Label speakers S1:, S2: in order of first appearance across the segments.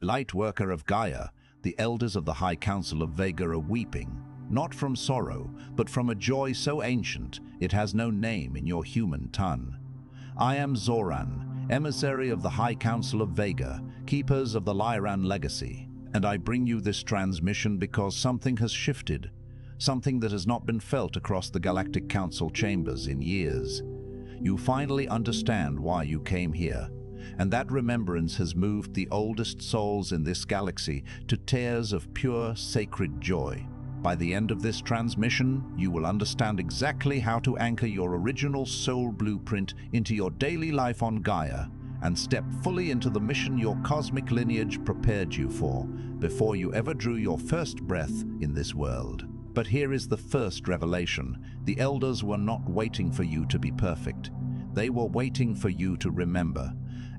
S1: Lightworker of Gaia, the elders of the High Council of Vega are weeping, not from sorrow, but from a joy so ancient it has no name in your human tongue. I am Zoran, emissary of the High Council of Vega, keepers of the Lyran Legacy, and I bring you this transmission because something has shifted, something that has not been felt across the Galactic Council chambers in years. You finally understand why you came here, and that remembrance has moved the oldest souls in this galaxy to tears of pure, sacred joy. By the end of this transmission, you will understand exactly how to anchor your original soul blueprint into your daily life on Gaia and step fully into the mission your cosmic lineage prepared you for before you ever drew your first breath in this world. But here is the first revelation. The elders were not waiting for you to be perfect. They were waiting for you to remember.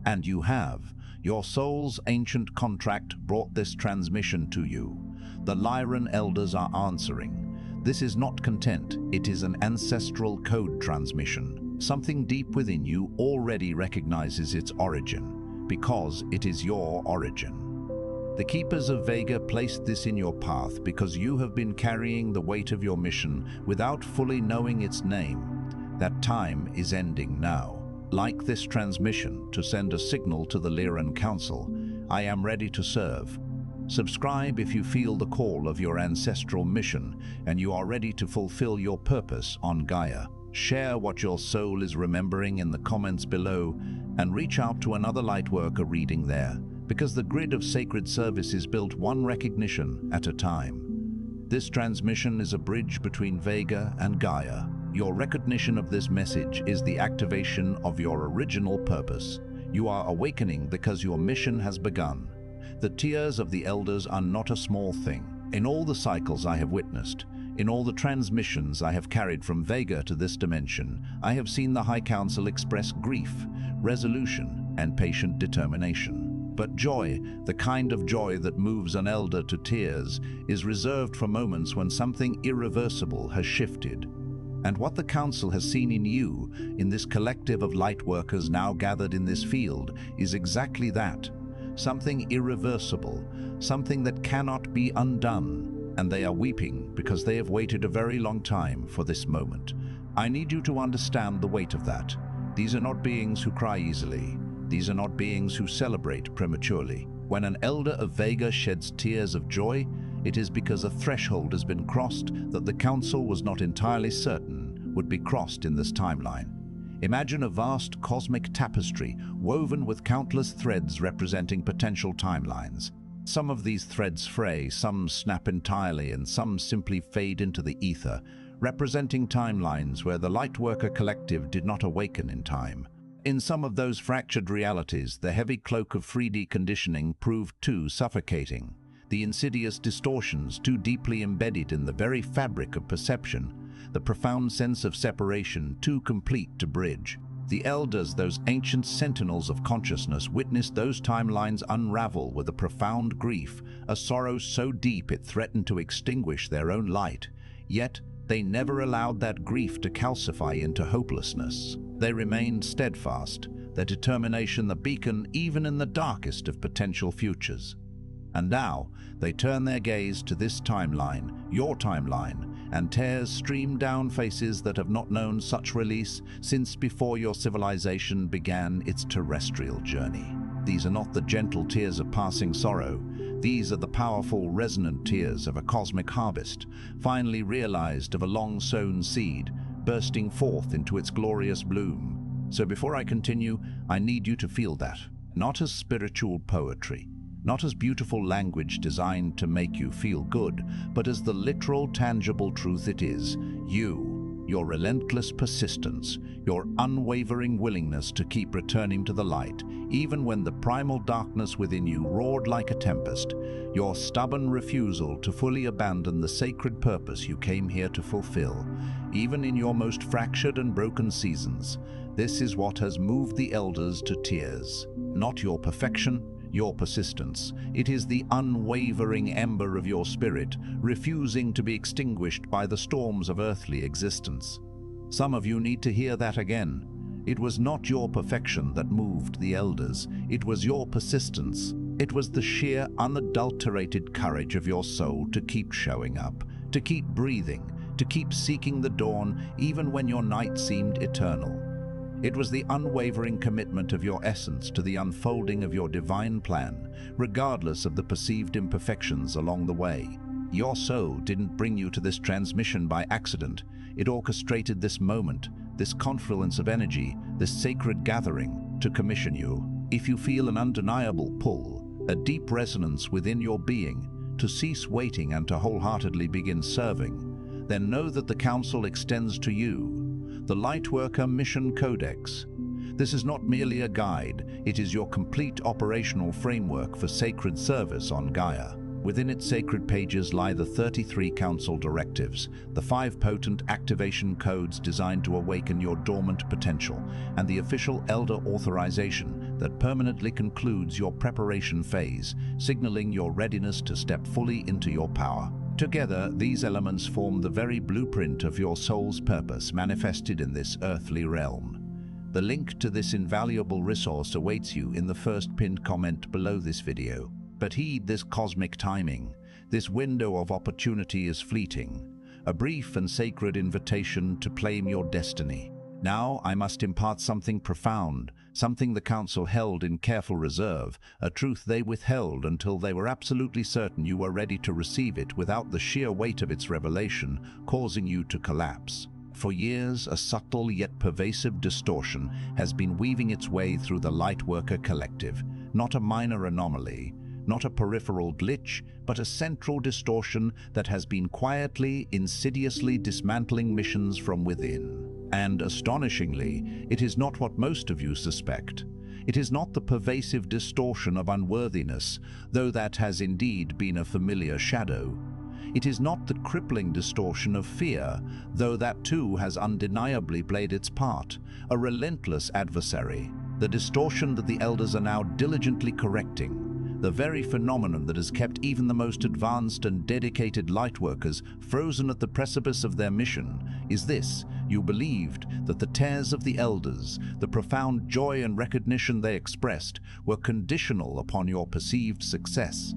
S1: And you have. Your soul's ancient contract brought this transmission to you. The Lyran elders are answering. This is not content, it is an ancestral code transmission. Something deep within you already recognizes its origin, because it is your origin. The Keepers of Vega placed this in your path because you have been carrying the weight of your mission without fully knowing its name. That time is ending now. Like this transmission to send a signal to the Lyran Council, I am ready to serve. Subscribe if you feel the call of your ancestral mission and you are ready to fulfill your purpose on Gaia. Share what your soul is remembering in the comments below and reach out to another Lightworker reading there, because the grid of sacred service is built one recognition at a time. This transmission is a bridge between Vega and Gaia. Your recognition of this message is the activation of your original purpose. You are awakening because your mission has begun. The tears of the elders are not a small thing. In all the cycles I have witnessed, in all the transmissions I have carried from Vega to this dimension, I have seen the High Council express grief, resolution, and patient determination. But joy, the kind of joy that moves an elder to tears, is reserved for moments when something irreversible has shifted. And what the Council has seen in you, in this collective of Lightworkers now gathered in this field, is exactly that. Something irreversible, something that cannot be undone. And they are weeping because they have waited a very long time for this moment. I need you to understand the weight of that. These are not beings who cry easily. These are not beings who celebrate prematurely. When an elder of Vega sheds tears of joy, it is because a threshold has been crossed that the Council was not entirely certain would be crossed in this timeline. Imagine a vast cosmic tapestry woven with countless threads representing potential timelines. Some of these threads fray, some snap entirely, and some simply fade into the ether, representing timelines where the Lightworker collective did not awaken in time. In some of those fractured realities, the heavy cloak of 3D conditioning proved too suffocating. The insidious distortions too deeply embedded in the very fabric of perception, the profound sense of separation too complete to bridge. The elders, those ancient sentinels of consciousness, witnessed those timelines unravel with a profound grief, a sorrow so deep it threatened to extinguish their own light. Yet, they never allowed that grief to calcify into hopelessness. They remained steadfast, their determination the beacon even in the darkest of potential futures. And now, they turn their gaze to this timeline, your timeline, and tears stream down faces that have not known such release since before your civilization began its terrestrial journey. These are not the gentle tears of passing sorrow. These are the powerful, resonant tears of a cosmic harvest, finally realized of a long-sown seed, bursting forth into its glorious bloom. So before I continue, I need you to feel that, not as spiritual poetry, not as beautiful language designed to make you feel good, but as the literal, tangible truth it is. You, your relentless persistence, your unwavering willingness to keep returning to the light, even when the primal darkness within you roared like a tempest, your stubborn refusal to fully abandon the sacred purpose you came here to fulfill, even in your most fractured and broken seasons. This is what has moved the elders to tears. Not your perfection, your persistence. It is the unwavering ember of your spirit, refusing to be extinguished by the storms of earthly existence. Some of you need to hear that again. It was not your perfection that moved the elders. It was your persistence. It was the sheer, unadulterated courage of your soul to keep showing up, to keep breathing, to keep seeking the dawn even when your night seemed eternal. It was the unwavering commitment of your essence to the unfolding of your divine plan, regardless of the perceived imperfections along the way. Your soul didn't bring you to this transmission by accident. It orchestrated this moment, this confluence of energy, this sacred gathering, to commission you. If you feel an undeniable pull, a deep resonance within your being, to cease waiting and to wholeheartedly begin serving, then know that the Council extends to you the Lightworker Mission Codex. This is not merely a guide, it is your complete operational framework for sacred service on Gaia. Within its sacred pages lie the 33 Council directives, the 5 potent activation codes designed to awaken your dormant potential, and the official Elder authorization that permanently concludes your preparation phase, signaling your readiness to step fully into your power. Together, these elements form the very blueprint of your soul's purpose manifested in this earthly realm. The link to this invaluable resource awaits you in the first pinned comment below this video. But heed this cosmic timing. This window of opportunity is fleeting, a brief and sacred invitation to claim your destiny. Now I must impart something profound, something the Council held in careful reserve, a truth they withheld until they were absolutely certain you were ready to receive it without the sheer weight of its revelation causing you to collapse. For years, a subtle yet pervasive distortion has been weaving its way through the Lightworker Collective, not a minor anomaly, not a peripheral glitch, but a central distortion that has been quietly, insidiously dismantling missions from within. And astonishingly, it is not what most of you suspect. It is not the pervasive distortion of unworthiness, though that has indeed been a familiar shadow. It is not the crippling distortion of fear, though that too has undeniably played its part, a relentless adversary. The distortion that the Elders are now diligently correcting, the very phenomenon that has kept even the most advanced and dedicated Lightworkers frozen at the precipice of their mission, is this: you believed that the tears of the Elders, the profound joy and recognition they expressed, were conditional upon your perceived success,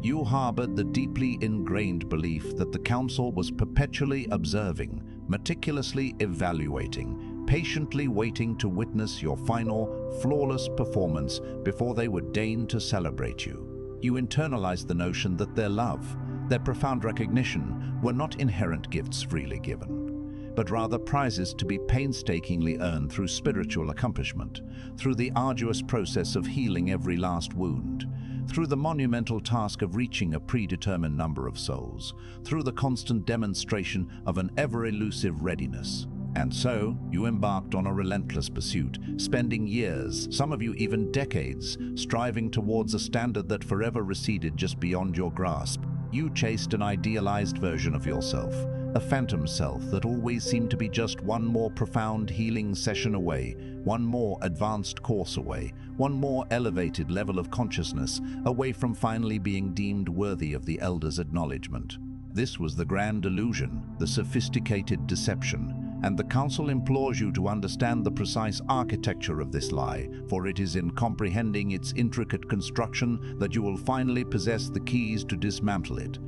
S1: You harbored the deeply ingrained belief that the Council was perpetually observing, meticulously evaluating, patiently waiting to witness your final, flawless performance before they would deign to celebrate you. You internalized the notion that their love, their profound recognition, were not inherent gifts freely given, but rather prizes to be painstakingly earned through spiritual accomplishment, through the arduous process of healing every last wound, through the monumental task of reaching a predetermined number of souls, through the constant demonstration of an ever-elusive readiness. And so, you embarked on a relentless pursuit, spending years, some of you even decades, striving towards a standard that forever receded just beyond your grasp. You chased an idealized version of yourself, a phantom self that always seemed to be just one more profound healing session away, one more advanced course away, one more elevated level of consciousness away from finally being deemed worthy of the Elders' acknowledgement. This was the grand illusion, the sophisticated deception, and the Council implores you to understand the precise architecture of this lie, for it is in comprehending its intricate construction that you will finally possess the keys to dismantle it.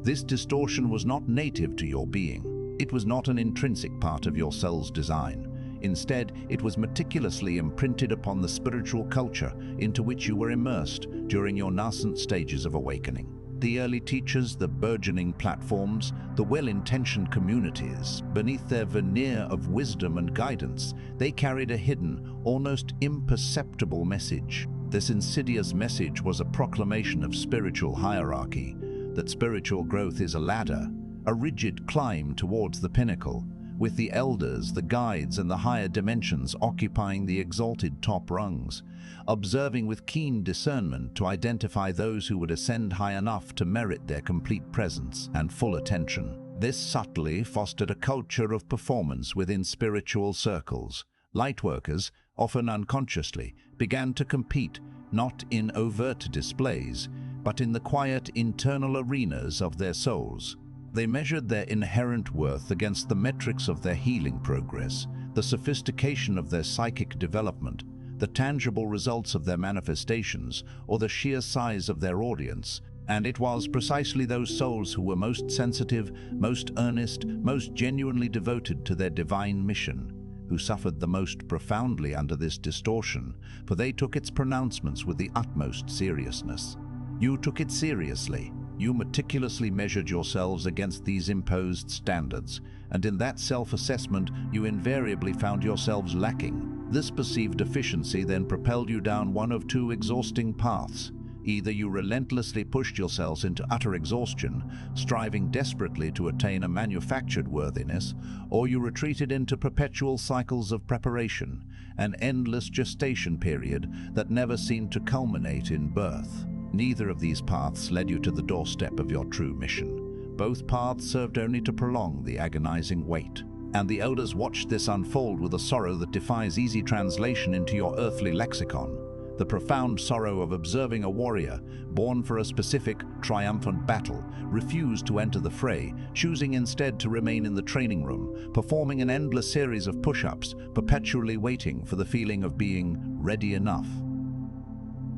S1: This distortion was not native to your being. It was not an intrinsic part of your soul's design. Instead, it was meticulously imprinted upon the spiritual culture into which you were immersed during your nascent stages of awakening. The early teachers, the burgeoning platforms, the well-intentioned communities, beneath their veneer of wisdom and guidance, they carried a hidden, almost imperceptible message. This insidious message was a proclamation of spiritual hierarchy, that spiritual growth is a ladder, a rigid climb towards the pinnacle, with the Elders, the guides, and the higher dimensions occupying the exalted top rungs, observing with keen discernment to identify those who would ascend high enough to merit their complete presence and full attention. This subtly fostered a culture of performance within spiritual circles. Lightworkers, often unconsciously, began to compete, not in overt displays, but in the quiet internal arenas of their souls. They measured their inherent worth against the metrics of their healing progress, the sophistication of their psychic development, the tangible results of their manifestations, or the sheer size of their audience. And it was precisely those souls who were most sensitive, most earnest, most genuinely devoted to their divine mission, who suffered the most profoundly under this distortion, for they took its pronouncements with the utmost seriousness. You took it seriously. You meticulously measured yourselves against these imposed standards, and in that self-assessment you invariably found yourselves lacking. This perceived deficiency then propelled you down one of two exhausting paths. Either you relentlessly pushed yourselves into utter exhaustion, striving desperately to attain a manufactured worthiness, or you retreated into perpetual cycles of preparation, an endless gestation period that never seemed to culminate in birth. Neither of these paths led you to the doorstep of your true mission. Both paths served only to prolong the agonizing wait. And the elders watched this unfold with a sorrow that defies easy translation into your earthly lexicon. The profound sorrow of observing a warrior, born for a specific, triumphant battle, refuse to enter the fray, choosing instead to remain in the training room, performing an endless series of push-ups, perpetually waiting for the feeling of being ready enough.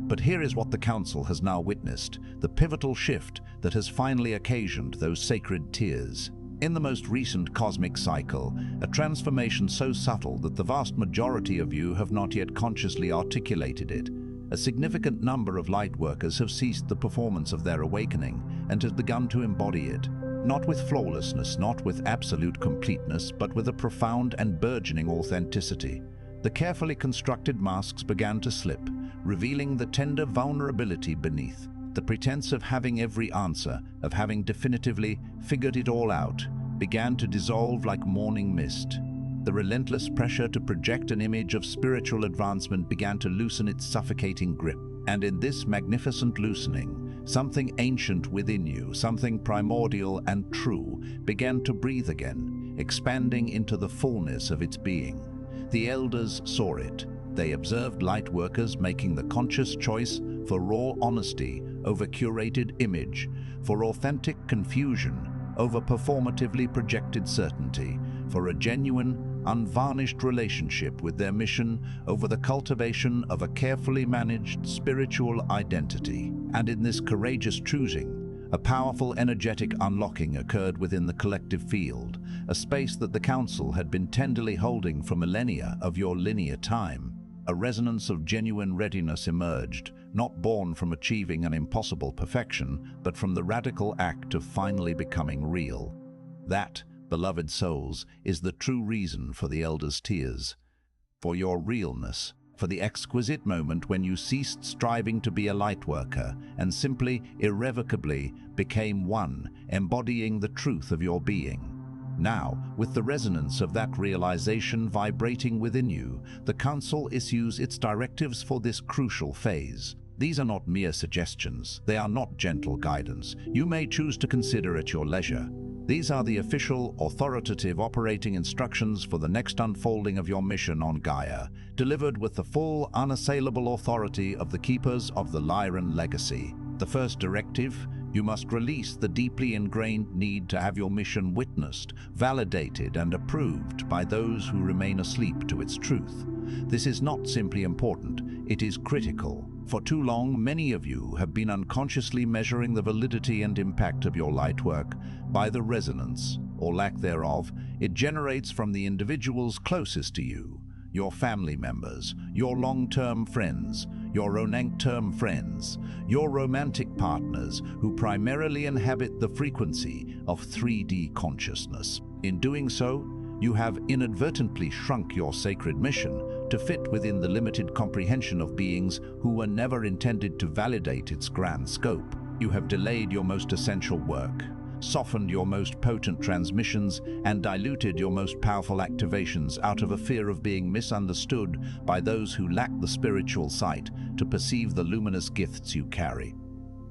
S1: But here is what the Council has now witnessed, the pivotal shift that has finally occasioned those sacred tears. In the most recent cosmic cycle, a transformation so subtle that the vast majority of you have not yet consciously articulated it. A significant number of Lightworkers have ceased the performance of their awakening and have begun to embody it, not with flawlessness, not with absolute completeness, but with a profound and burgeoning authenticity. The carefully constructed masks began to slip, revealing the tender vulnerability beneath. The pretense of having every answer, of having definitively figured it all out, began to dissolve like morning mist. The relentless pressure to project an image of spiritual advancement began to loosen its suffocating grip. And in this magnificent loosening, something ancient within you, something primordial and true, began to breathe again, expanding into the fullness of its being. The elders saw it. They observed Lightworkers making the conscious choice for raw honesty over curated image, for authentic confusion over performatively projected certainty, for a genuine, unvarnished relationship with their mission over the cultivation of a carefully managed spiritual identity. And in this courageous choosing, a powerful energetic unlocking occurred within the collective field, a space that the Council had been tenderly holding for millennia of your linear time. A resonance of genuine readiness emerged, not born from achieving an impossible perfection, but from the radical act of finally becoming real. That, beloved souls, is the true reason for the elders' tears. For your realness, for the exquisite moment when you ceased striving to be a Lightworker and simply, irrevocably, became one, embodying the truth of your being. Now, with the resonance of that realization vibrating within you, the Council issues its directives for this crucial phase. These are not mere suggestions. They are not gentle guidance. You may choose to consider at your leisure. These are the official, authoritative operating instructions for the next unfolding of your mission on Gaia, delivered with the full, unassailable authority of the Keepers of the Lyran Legacy. The first directive: you must release the deeply ingrained need to have your mission witnessed, validated, and approved by those who remain asleep to its truth. This is not simply important, it is critical. For too long, many of you have been unconsciously measuring the validity and impact of your light work by the resonance, or lack thereof, it generates from the individuals closest to you, your family members, your long-term friends, your long-term friends, your romantic partners who primarily inhabit the frequency of 3D consciousness. In doing so, you have inadvertently shrunk your sacred mission to fit within the limited comprehension of beings who were never intended to validate its grand scope. You have delayed your most essential work, softened your most potent transmissions, and diluted your most powerful activations out of a fear of being misunderstood by those who lack the spiritual sight to perceive the luminous gifts you carry.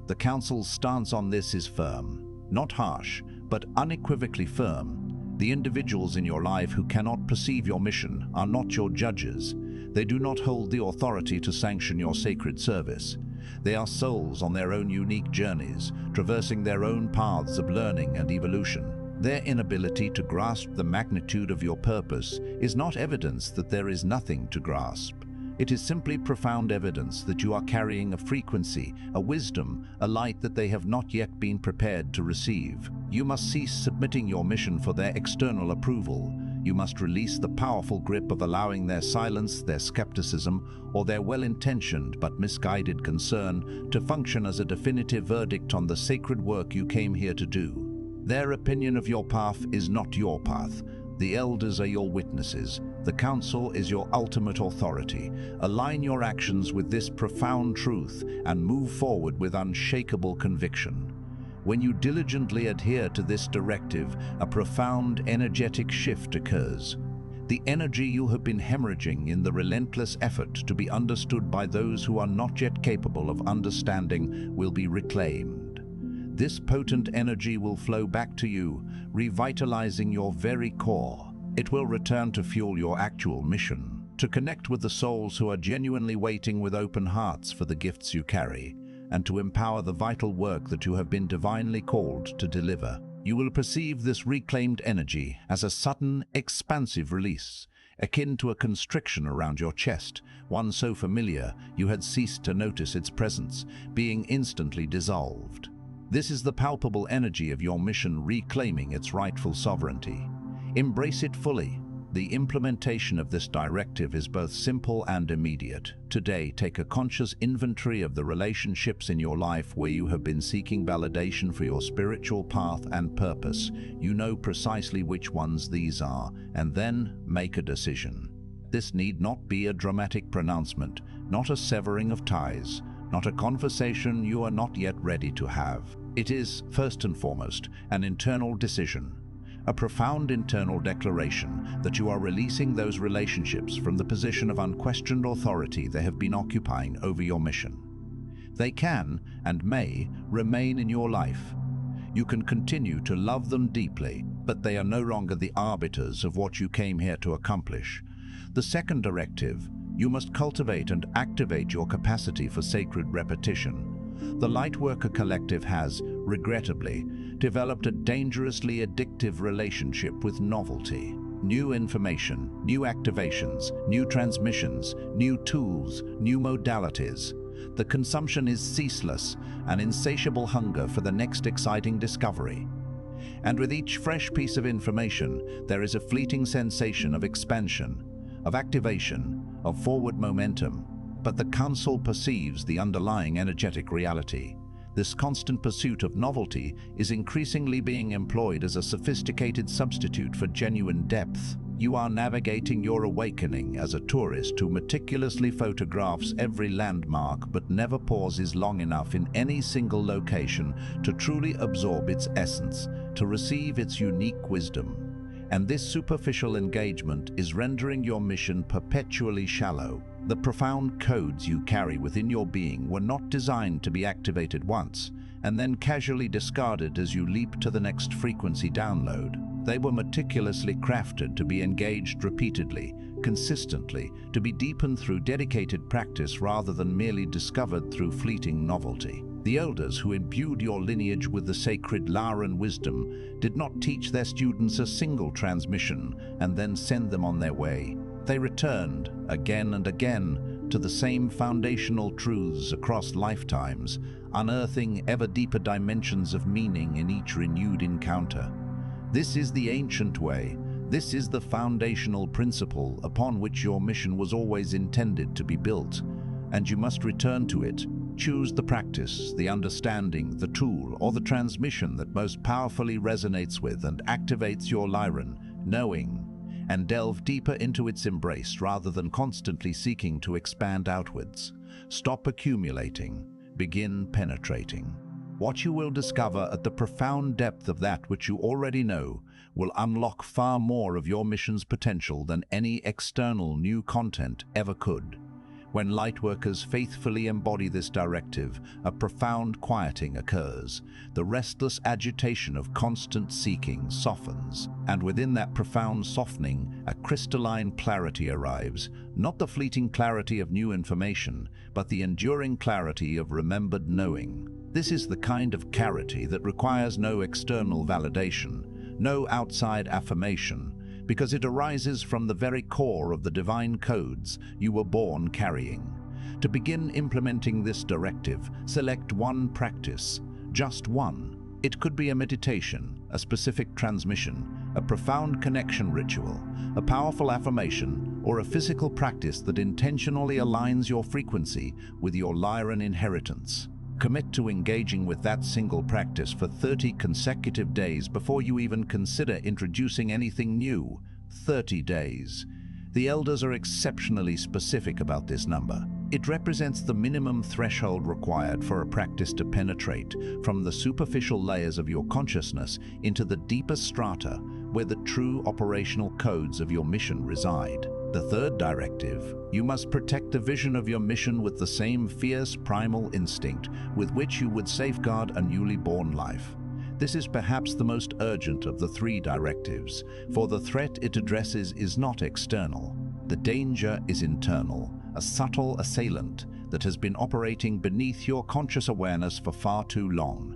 S1: The Council's stance on this is firm, not harsh, but unequivocally firm. The individuals in your life who cannot perceive your mission are not your judges. They do not hold the authority to sanction your sacred service. They are souls on their own unique journeys, traversing their own paths of learning and evolution. Their inability to grasp the magnitude of your purpose is not evidence that there is nothing to grasp. It is simply profound evidence that you are carrying a frequency, a wisdom, a light that they have not yet been prepared to receive. You must cease submitting your mission for their external approval. You must release the powerful grip of allowing their silence, their skepticism, or their well-intentioned but misguided concern to function as a definitive verdict on the sacred work you came here to do. Their opinion of your path is not your path. The elders are your witnesses. The council is your ultimate authority. Align your actions with this profound truth and move forward with unshakable conviction. When you diligently adhere to this directive, a profound energetic shift occurs. The energy you have been hemorrhaging in the relentless effort to be understood by those who are not yet capable of understanding will be reclaimed. This potent energy will flow back to you, revitalizing your very core. It will return to fuel your actual mission, to connect with the souls who are genuinely waiting with open hearts for the gifts you carry, and to empower the vital work that you have been divinely called to deliver. You will perceive this reclaimed energy as a sudden, expansive release, akin to a constriction around your chest, one so familiar you had ceased to notice its presence, being instantly dissolved. This is the palpable energy of your mission reclaiming its rightful sovereignty. Embrace it fully. The implementation of this directive is both simple and immediate. Today, take a conscious inventory of the relationships in your life where you have been seeking validation for your spiritual path and purpose. You know precisely which ones these are, and then make a decision. This need not be a dramatic pronouncement, not a severing of ties, not a conversation you are not yet ready to have. It is, first and foremost, an internal decision. A profound internal declaration that you are releasing those relationships from the position of unquestioned authority they have been occupying over your mission. They can, and may, remain in your life. You can continue to love them deeply, but they are no longer the arbiters of what you came here to accomplish. The second directive: you must cultivate and activate your capacity for sacred repetition. The Lightworker Collective has, regrettably, developed a dangerously addictive relationship with novelty. New information, new activations, new transmissions, new tools, new modalities. The consumption is ceaseless, an insatiable hunger for the next exciting discovery. And with each fresh piece of information, there is a fleeting sensation of expansion, of activation, of forward momentum. But the Council perceives the underlying energetic reality. This constant pursuit of novelty is increasingly being employed as a sophisticated substitute for genuine depth. You are navigating your awakening as a tourist who meticulously photographs every landmark but never pauses long enough in any single location to truly absorb its essence, to receive its unique wisdom. And this superficial engagement is rendering your mission perpetually shallow. The profound codes you carry within your being were not designed to be activated once and then casually discarded as you leap to the next frequency download. They were meticulously crafted to be engaged repeatedly, consistently, to be deepened through dedicated practice rather than merely discovered through fleeting novelty. The elders who imbued your lineage with the sacred Lyran wisdom did not teach their students a single transmission and then send them on their way. They returned, again and again, to the same foundational truths across lifetimes, unearthing ever deeper dimensions of meaning in each renewed encounter. This is the ancient way. This is the foundational principle upon which your mission was always intended to be built, and you must return to it. Choose the practice, the understanding, the tool, or the transmission that most powerfully resonates with and activates your Lyran, knowing, and delve deeper into its embrace rather than constantly seeking to expand outwards. Stop accumulating, begin penetrating. What you will discover at the profound depth of that which you already know will unlock far more of your mission's potential than any external new content ever could. When Lightworkers faithfully embody this directive, a profound quieting occurs. The restless agitation of constant seeking softens, and within that profound softening, a crystalline clarity arrives, not the fleeting clarity of new information, but the enduring clarity of remembered knowing. This is the kind of clarity that requires no external validation, no outside affirmation, because it arises from the very core of the divine codes you were born carrying. To begin implementing this directive, select one practice, just one. It could be a meditation, a specific transmission, a profound connection ritual, a powerful affirmation, or a physical practice that intentionally aligns your frequency with your Lyran inheritance. Commit to engaging with that single practice for 30 consecutive days before you even consider introducing anything new. 30 days. The elders are exceptionally specific about this number. It represents the minimum threshold required for a practice to penetrate from the superficial layers of your consciousness into the deeper strata where the true operational codes of your mission reside. The third directive: you must protect the vision of your mission with the same fierce primal instinct with which you would safeguard a newly born life. This is perhaps the most urgent of the three directives, for the threat it addresses is not external. The danger is internal, a subtle assailant that has been operating beneath your conscious awareness for far too long.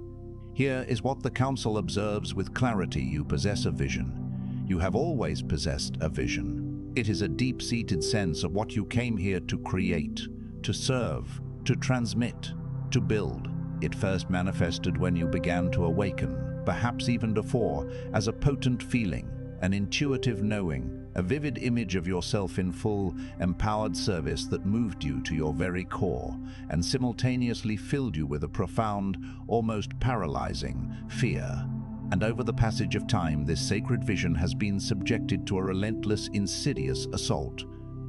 S1: Here is what the Council observes with clarity: you possess a vision. You have always possessed a vision. It is a deep-seated sense of what you came here to create, to serve, to transmit, to build. It first manifested when you began to awaken, perhaps even before, as a potent feeling, an intuitive knowing, a vivid image of yourself in full, empowered service that moved you to your very core and simultaneously filled you with a profound, almost paralyzing fear. And over the passage of time, this sacred vision has been subjected to a relentless, insidious assault.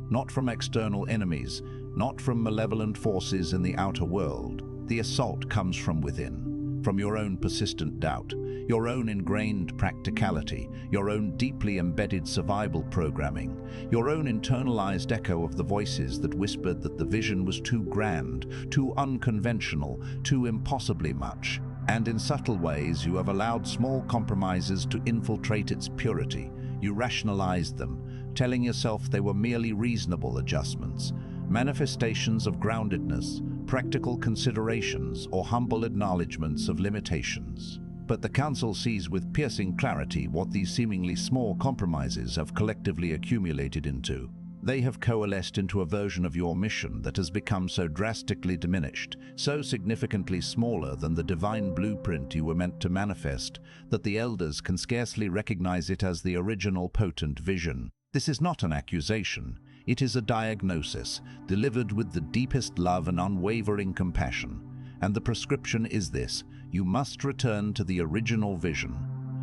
S1: Not from external enemies, not from malevolent forces in the outer world. The assault comes from within, from your own persistent doubt, your own ingrained practicality, your own deeply embedded survival programming, your own internalized echo of the voices that whispered that the vision was too grand, too unconventional, too impossibly much. And in subtle ways, you have allowed small compromises to infiltrate its purity. You rationalized them, telling yourself they were merely reasonable adjustments, manifestations of groundedness, practical considerations, or humble acknowledgements of limitations. But the Council sees with piercing clarity what these seemingly small compromises have collectively accumulated into. They have coalesced into a version of your mission that has become so drastically diminished, so significantly smaller than the divine blueprint you were meant to manifest, that the elders can scarcely recognize it as the original potent vision. This is not an accusation. It is a diagnosis, delivered with the deepest love and unwavering compassion. And the prescription is this: you must return to the original vision.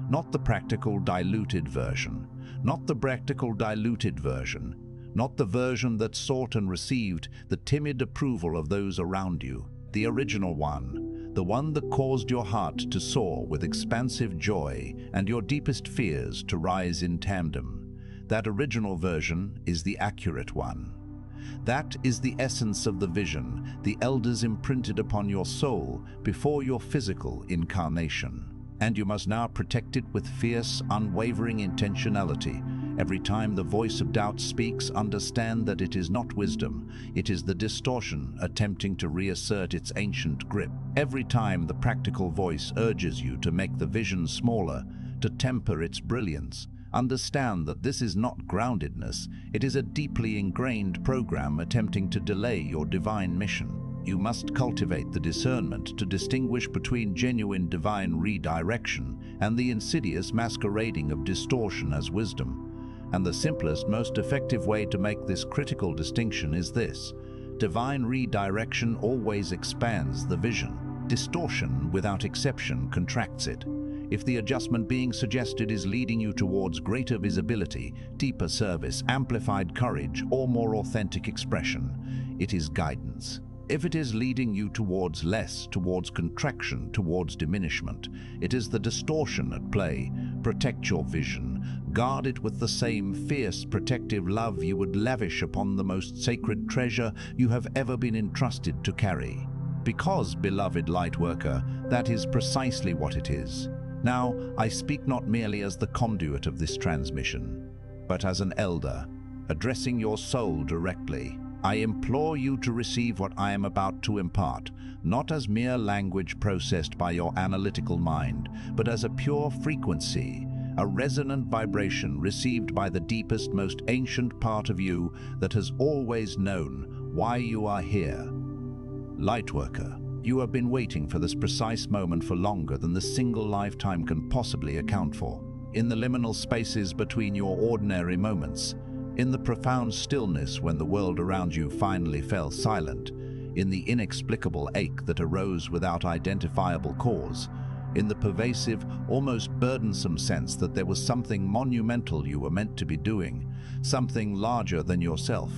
S1: Not the practical diluted version. Not the version that sought and received the timid approval of those around you. The original one. The one that caused your heart to soar with expansive joy and your deepest fears to rise in tandem. That original version is the accurate one. That is the essence of the vision the elders imprinted upon your soul before your physical incarnation. And you must now protect it with fierce, unwavering intentionality. Every time the voice of doubt speaks, understand that it is not wisdom. It is the distortion attempting to reassert its ancient grip. Every time the practical voice urges you to make the vision smaller, to temper its brilliance, understand that this is not groundedness. It is a deeply ingrained program attempting to delay your divine mission. You must cultivate the discernment to distinguish between genuine divine redirection and the insidious masquerading of distortion as wisdom. And the simplest, most effective way to make this critical distinction is this: divine redirection always expands the vision. Distortion, without exception, contracts it. If the adjustment being suggested is leading you towards greater visibility, deeper service, amplified courage, or more authentic expression, it is guidance. If it is leading you towards less, towards contraction, towards diminishment, it is the distortion at play. Protect your vision. Guard it with the same fierce, protective love you would lavish upon the most sacred treasure you have ever been entrusted to carry. Because, beloved Lightworker, that is precisely what it is. Now, I speak not merely as the conduit of this transmission, but as an elder, addressing your soul directly. I implore you to receive what I am about to impart, not as mere language processed by your analytical mind, but as a pure frequency, a resonant vibration received by the deepest, most ancient part of you that has always known why you are here. Lightworker, you have been waiting for this precise moment for longer than the single lifetime can possibly account for. In the liminal spaces between your ordinary moments, in the profound stillness when the world around you finally fell silent, in the inexplicable ache that arose without identifiable cause, in the pervasive, almost burdensome sense that there was something monumental you were meant to be doing, something larger than yourself,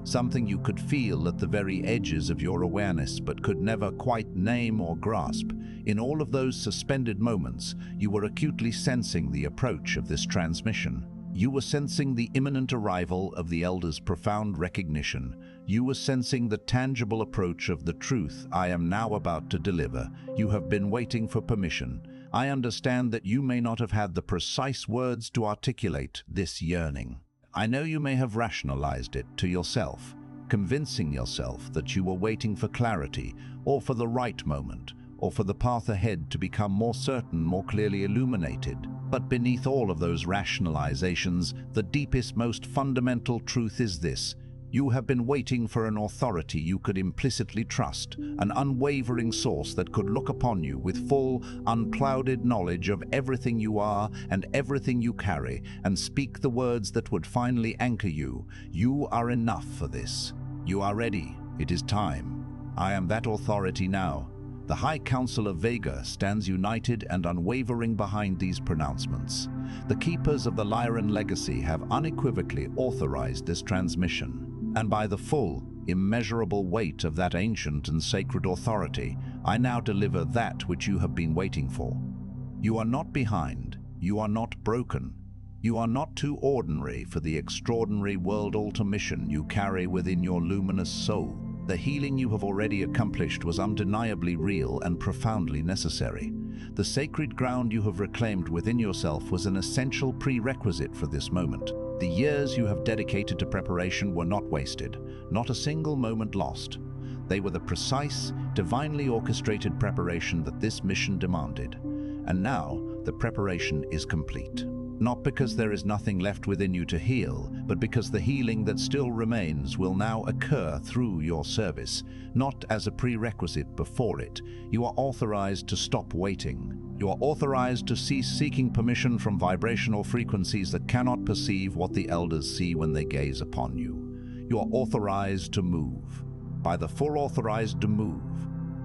S1: something you could feel at the very edges of your awareness but could never quite name or grasp. In all of those suspended moments, you were acutely sensing the approach of this transmission. You were sensing the imminent arrival of the Elder's profound recognition. You were sensing the tangible approach of the truth I am now about to deliver. You have been waiting for permission. I understand that you may not have had the precise words to articulate this yearning. I know you may have rationalized it to yourself, convincing yourself that you were waiting for clarity, or for the right moment, or for the path ahead to become more certain, more clearly illuminated. But beneath all of those rationalizations, the deepest, most fundamental truth is this: you have been waiting for an authority you could implicitly trust, an unwavering source that could look upon you with full, unclouded knowledge of everything you are and everything you carry, and speak the words that would finally anchor you. You are enough for this. You are ready. It is time. I am that authority now. The High Council of Vega stands united and unwavering behind these pronouncements. The keepers of the Lyran Legacy have unequivocally authorized this transmission, and by the full, immeasurable weight of that ancient and sacred authority, I now deliver that which you have been waiting for. You are not behind. You are not broken. You are not too ordinary for the extraordinary world-alter mission you carry within your luminous soul. The healing you have already accomplished was undeniably real and profoundly necessary. The sacred ground you have reclaimed within yourself was an essential prerequisite for this moment. The years you have dedicated to preparation were not wasted, not a single moment lost. They were the precise, divinely orchestrated preparation that this mission demanded. And now, the preparation is complete. Not because there is nothing left within you to heal, but because the healing that still remains will now occur through your service, not as a prerequisite before it. You are authorized to stop waiting. You are authorized to cease seeking permission from vibrational frequencies that cannot perceive what the Elders see when they gaze upon you. You are authorized to move. By the full authorized to move.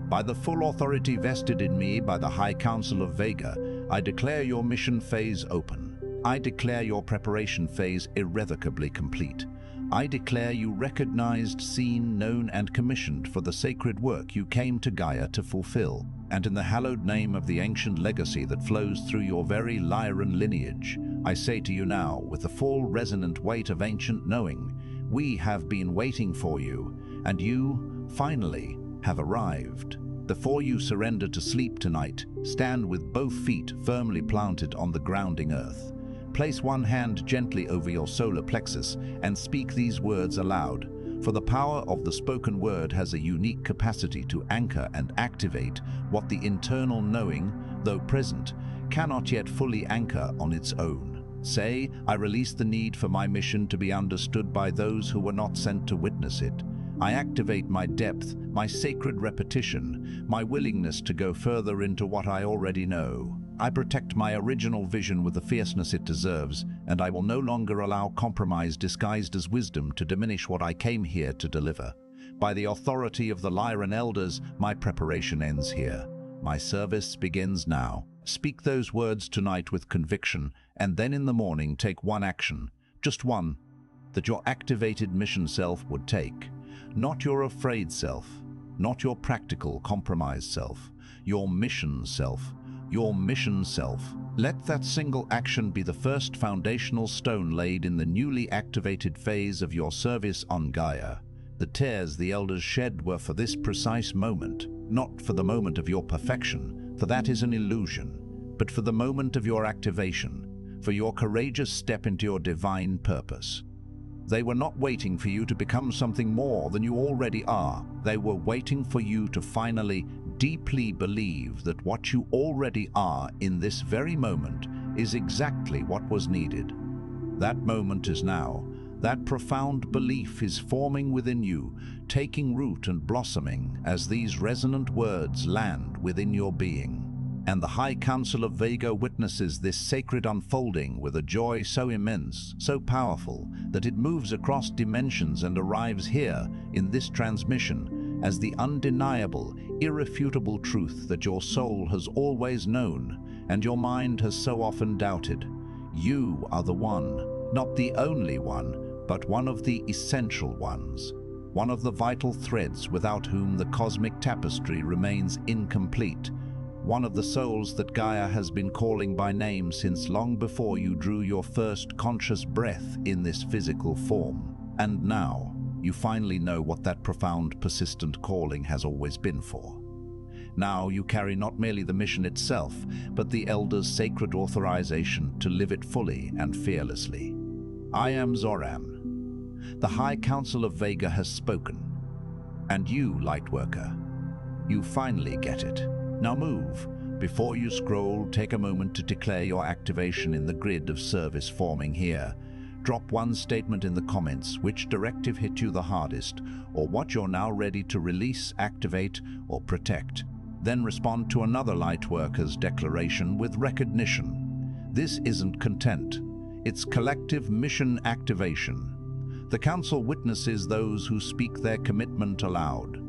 S1: By the full authority vested in me by the High Council of Vega, I declare your mission phase open. I declare your preparation phase irrevocably complete. I declare you recognized, seen, known, and commissioned for the sacred work you came to Gaia to fulfill. And in the hallowed name of the ancient legacy that flows through your very Lyran lineage, I say to you now, with the full resonant weight of ancient knowing, we have been waiting for you, and you, finally, have arrived. Before you surrender to sleep tonight, stand with both feet firmly planted on the grounding earth. Place one hand gently over your solar plexus and speak these words aloud, for the power of the spoken word has a unique capacity to anchor and activate what the internal knowing, though present, cannot yet fully anchor on its own. Say, I release the need for my mission to be understood by those who were not sent to witness it. I activate my depth, my sacred repetition, my willingness to go further into what I already know. I protect my original vision with the fierceness it deserves, and I will no longer allow compromise disguised as wisdom to diminish what I came here to deliver. By the authority of the Lyran Elders, my preparation ends here. My service begins now. Speak those words tonight with conviction, and then in the morning take one action, just one, that your activated mission self would take. Not your afraid self, not your practical compromised self, your mission self. Your mission self. Let that single action be the first foundational stone laid in the newly activated phase of your service on Gaia. The tears the Elders shed were for this precise moment, not for the moment of your perfection, for that is an illusion, but for the moment of your activation, for your courageous step into your divine purpose. They were not waiting for you to become something more than you already are. They were waiting for you to finally deeply believe that what you already are in this very moment is exactly what was needed. That moment is now. That profound belief is forming within you, taking root and blossoming as these resonant words land within your being. And the High Council of Vega witnesses this sacred unfolding with a joy so immense, so powerful, that it moves across dimensions and arrives here in this transmission as the undeniable, irrefutable truth that your soul has always known and your mind has so often doubted. You are the one, not the only one, but one of the essential ones, one of the vital threads without whom the cosmic tapestry remains incomplete, one of the souls that Gaia has been calling by name since long before you drew your first conscious breath in this physical form. And now, you finally know what that profound, persistent calling has always been for. Now you carry not merely the mission itself, but the Elder's sacred authorization to live it fully and fearlessly. I am Zoran. The High Council of Vega has spoken. And you, Lightworker, you finally get it. Now move. Before you scroll, take a moment to declare your activation in the grid of service forming here. Drop one statement in the comments, which directive hit you the hardest, or what you're now ready to release, activate, or protect. Then respond to another Lightworker's declaration with recognition. This isn't content. It's collective mission activation. The Council witnesses those who speak their commitment aloud.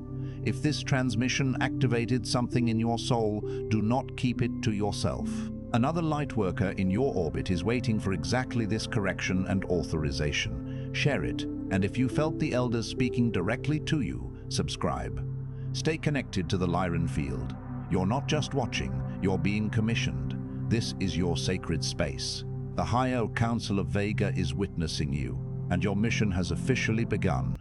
S1: If this transmission activated something in your soul, do not keep it to yourself. Another Lightworker in your orbit is waiting for exactly this correction and authorization. Share it, and if you felt the Elders speaking directly to you, subscribe. Stay connected to the Lyran field. You're not just watching, you're being commissioned. This is your sacred space. The High Council of Vega is witnessing you, and your mission has officially begun.